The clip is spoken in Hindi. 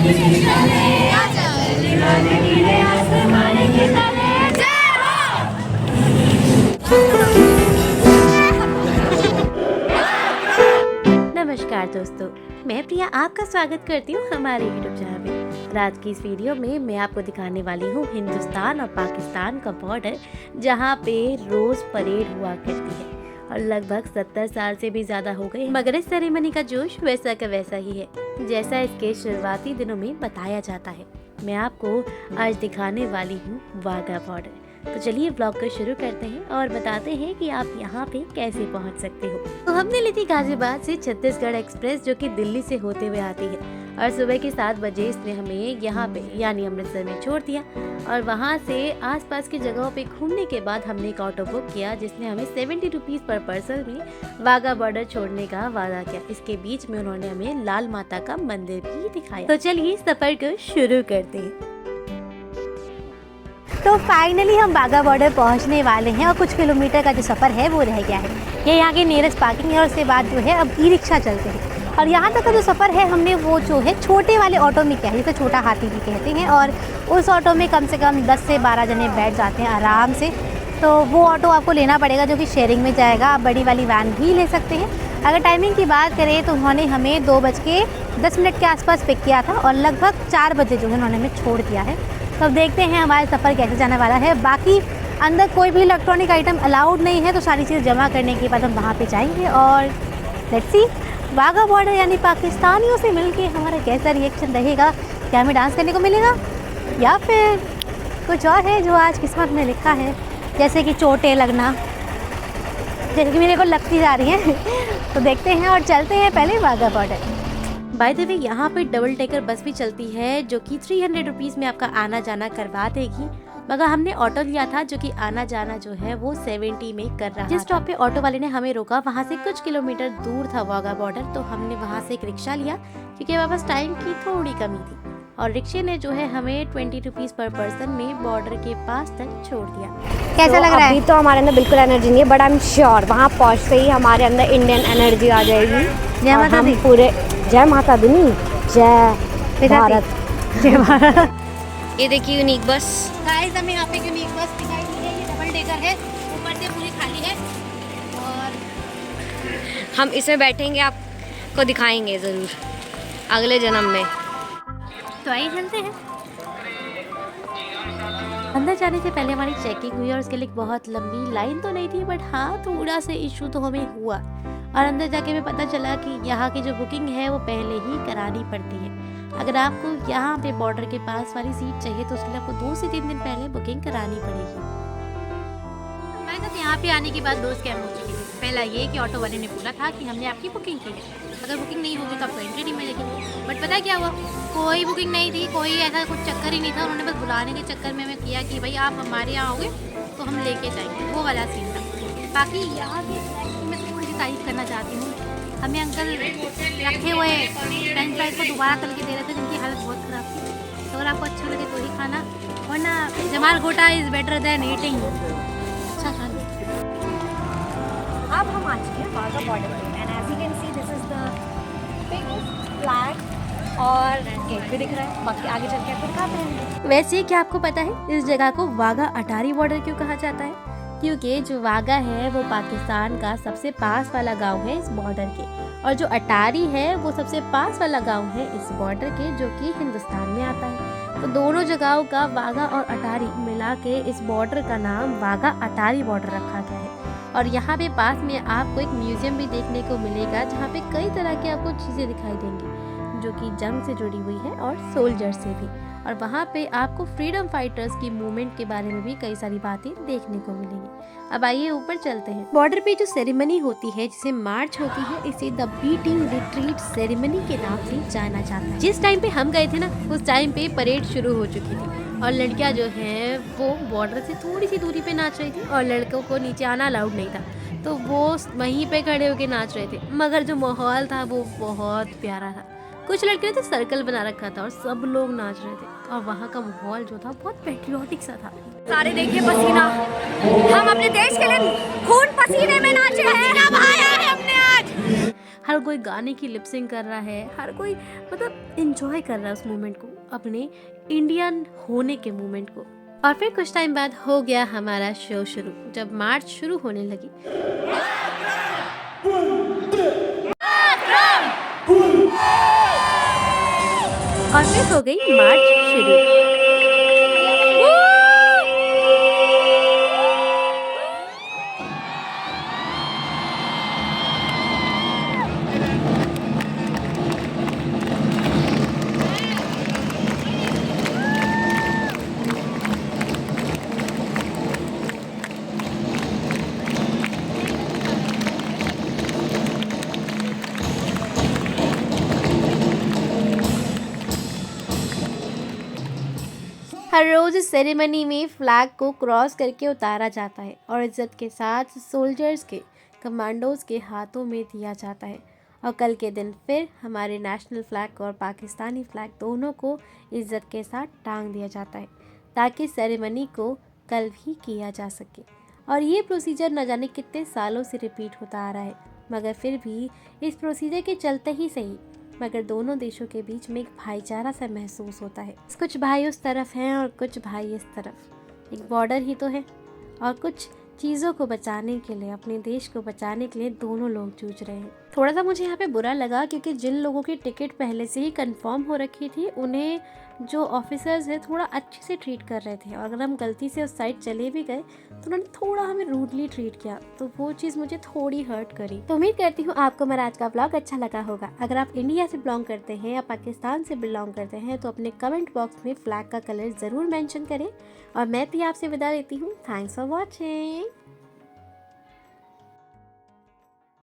नमस्कार दोस्तों, मैं प्रिया आपका स्वागत करती हूँ हमारे यूट्यूब चैनल में। आज की इस वीडियो में मैं आपको दिखाने वाली हूँ हिंदुस्तान और पाकिस्तान का बॉर्डर, जहाँ पे रोज़ परेड हुआ करती है और लगभग 70 साल से भी ज़्यादा हो गए, मगर इस सेरेमनी का जोश वैसा का वैसा ही है जैसा इसके शुरुआती दिनों में बताया जाता है। मैं आपको आज दिखाने वाली हूँ वाघा बॉर्डर। तो चलिए ब्लॉग को शुरू करते हैं और बताते हैं कि आप यहाँ पे कैसे पहुँच सकते हो। तो हमने ली थी गाजियाबाद से छत्तीसगढ़ एक्सप्रेस, जो कि दिल्ली से होते हुए आती है, और सुबह के 7 बजे इसने हमें यहाँ पे यानी अमृतसर में छोड़ दिया। और वहाँ से आसपास की जगहों पे घूमने के बाद हमने एक ऑटो बुक किया, जिसने हमें 70 रुपीज़ पर पर्सन में वाघा बॉर्डर छोड़ने का वादा किया। इसके बीच में उन्होंने हमें लाल माता का मंदिर भी दिखाया। तो चलिए सफर को शुरू करते हैं। तो फाइनली हम वाघा बॉर्डर पहुंचने वाले हैं और कुछ किलोमीटर का जो सफ़र है वो रह गया है। ये यहाँ की नियरेस्ट पार्किंग है और उसके बाद जो है अब ई रिक्शा चलते हैं। और यहाँ तक का जो सफ़र है हमने वो जो है छोटे वाले ऑटो में किया है, जिसे छोटा हाथी भी कहते हैं। और उस ऑटो में कम से कम 10 से 12 जने बैठ जाते हैं आराम से। तो वो ऑटो आपको लेना पड़ेगा जो कि शेयरिंग में जाएगा। आप बड़ी वाली वैन भी ले सकते हैं। अगर टाइमिंग की बात करें तो उन्होंने हमें 2:10 के आसपास पिक किया था और लगभग 4 बजे जो है उन्होंने हमें छोड़ दिया है। तो अब देखते हैं हमारा सफ़र कैसे जाने वाला है। बाकी अंदर कोई भी इलेक्ट्रॉनिक आइटम अलाउड नहीं है, तो सारी चीज़ जमा करने के बाद हम वहाँ पे जाएंगे और लेट्स सी वाघा बॉर्डर यानी पाकिस्तानियों से मिलके हमारा कैसा रिएक्शन रहेगा। क्या हमें डांस करने को मिलेगा या फिर कुछ और है जो आज किस्मत में लिखा है, जैसे कि चोटें लगना, जैसे कि मेरे को लगती जा रही है। तो देखते हैं और चलते हैं पहले Wagah border. By the way यहाँ पे डबल टेकर बस भी चलती है, जो कि 300 रुपीज़ में आपका आना जाना करवा देगी। मगर हमने ऑटो लिया था जो कि आना जाना जो है वो 70 में कर रहा था। जिस स्टॉप पे ऑटो वाले ने हमें रोका वहाँ से कुछ किलोमीटर दूर था वाघा बॉर्डर, तो हमने वहाँ से एक रिक्शा लिया क्योंकि हमारे पास टाइम की थोड़ी कमी थी। और रिक्शे ने जो है हमें 20 रुपीज़ पर पर्सन में बॉर्डर के पास तक छोड़ दिया। कैसा लग रहा है? अभी तो हमारे अंदर बिल्कुल एनर्जी नहीं है, बट आई एम श्योर वहाँ पहुँचते ही हमारे अंदर इंडियन एनर्जी आ जाएगी। जय माता दी। पूरे जय माता दी, जय भारत, जय भारत। ये देखिए यूनिक बस। गाइस हमें यहाँ पे यूनिक बस दिखाई दी है। ये डबल टेकर है, ऊपर से पूरी खाली है और हम इसमें बैठेंगे, आपको दिखाएंगे ज़रूर अगले जन्म में। तो आइए चलते हैं। अंदर जाने से पहले हमारी चेकिंग हुई और उसके लिए बहुत लंबी लाइन तो नहीं थी, बट हाँ थोड़ा सा इशू तो हमें हुआ। और अंदर जाके हमें पता चला कि यहाँ की जो बुकिंग है वो पहले ही करानी पड़ती है। अगर आपको यहाँ पे बॉर्डर के पास वाली सीट चाहिए तो उसके लिए आपको 2 से 3 दिन पहले बुकिंग करानी पड़ेगी। हमारे साथ यहाँ पे आने के बाद 2 स्कैम हो चुके थे। पहला ये कि ऑटो वाले ने बोला था कि हमने आपकी बुकिंग की है, अगर बुकिंग नहीं होगी तो आपको एंट्री नहीं मिलेगी। बट पता क्या हुआ, कोई बुकिंग नहीं थी, कोई ऐसा कुछ चक्कर ही नहीं था। उन्होंने बस बुलाने के चक्कर में हमें किया कि भाई आप हमारे यहाँ आओगे तो हम लेके जाएंगे, वो वाला सीन था। बाकी यहाँ की मैं थोड़ी सी तारीफ करना चाहती हूँ। हमें अंकल रखे हुए फ्रेंच फ्राइज को दोबारा तल के दे रहे थे, जिनकी हालत बहुत ख़राब थी। तो अगर आपको अच्छा लगे तो ही खाना, वरना जमाल घोटा इज़ बेटर देन ईटिंग। अच्छा खाना। अब हम आ चुके हैं वाघा बॉर्डर पे and as you can see this is the biggest flag और गेट भी दिख रहा है। बाकी आगे चल के आपको दिखाते हैं। वैसे क्या आपको पता है इस जगह को वाघा अटारी बॉर्डर क्यों कहा जाता है? क्योंकि जो वाघा है वो पाकिस्तान का सबसे पास वाला गांव है इस बॉर्डर के, और जो अटारी है वो सबसे पास वाला गांव है इस बॉर्डर के, जो कि हिंदुस्तान में आता है। तो दोनों जगहों का वाघा और अटारी मिला के इस बॉर्डर का नाम वाघा अटारी बॉर्डर रखा गया है। और यहाँ पे पास में आपको एक म्यूजियम भी देखने को मिलेगा, जहाँ पे कई तरह की आपको चीज़ें दिखाई देंगी जो कि जंग से जुड़ी हुई है और सोल्जर से भी। और वहाँ पे आपको फ्रीडम फाइटर्स की मूवमेंट के बारे में भी कई सारी बातें देखने को मिलेंगी। अब आइए ऊपर चलते हैं। बॉर्डर पे जो सेरेमनी होती है, जिसे मार्च होती है, इसे द बीटिंग रिट्रीट सेरेमनी के नाम से जाना जाता है। जिस टाइम पे हम गए थे ना, उस टाइम पे परेड शुरू हो चुकी थी और लड़कियां जो है वो बॉर्डर से थोड़ी सी दूरी पे नाच रही थी और लड़कों को नीचे आना अलाउड नहीं था, तो वो वहीं पे खड़े होके नाच रहे थे। मगर जो माहौल था वो बहुत प्यारा था। कुछ लड़के ने तो सर्कल बना रखा था और सब लोग नाच रहे थे, और वहाँ का माहौल जो था बहुत पेट्रियोटिक सा था। सारे देखिए पसीना, हम अपने देश के लिए खून पसीने में नाचे हैं, पसीना बहाया है हमने आज। हर कोई गाने की लिपसिंग कर रहा है, हर कोई मतलब इंजॉय कर रहा है उस मोमेंट को, अपने इंडियन होने के मोमेंट को। और फिर कुछ टाइम बाद हो गया हमारा शो शुरू। जब मार्च शुरू होने लगी और फिर हो गई मार्च शुरू। हर रोज इस सेरेमनी में फ्लैग को क्रॉस करके उतारा जाता है और इज्जत के साथ सोल्जर्स के, कमांडोज के हाथों में दिया जाता है। और कल के दिन फिर हमारे नेशनल फ्लैग और पाकिस्तानी फ्लैग दोनों को इज्जत के साथ टांग दिया जाता है ताकि सेरेमनी को कल भी किया जा सके। और ये प्रोसीजर न जाने कितने सालों से रिपीट होता आ रहा है, मगर फिर भी इस प्रोसीजर के चलते ही सही, मगर दोनों देशों के बीच में एक भाईचारा सा महसूस होता है। कुछ भाई उस तरफ हैं और कुछ भाई इस तरफ। एक बॉर्डर ही तो है और कुछ चीज़ों को बचाने के लिए, अपने देश को बचाने के लिए दोनों लोग जूझ रहे हैं। थोड़ा सा मुझे यहाँ पे बुरा लगा क्योंकि जिन लोगों की टिकट पहले से ही कंफर्म हो रखी थी उन्हें जो ऑफिसर्स है थोड़ा अच्छे से ट्रीट कर रहे थे, और अगर हम गलती से उस साइड चले भी गए तो उन्होंने थोड़ा हमें रूडली ट्रीट किया, तो वो चीज़ मुझे थोड़ी हर्ट करी। तो उम्मीद करती हूँ आपको मेरा आज का ब्लॉग अच्छा लगा होगा। अगर आप इंडिया से बिलोंग करते हैं या पाकिस्तान से बिलोंग करते हैं तो अपने कमेंट बॉक्स में फ्लैग का कलर ज़रूर मेंशन करें। और मैं भी आपसे विदा लेती हूँ। Thanks for watching.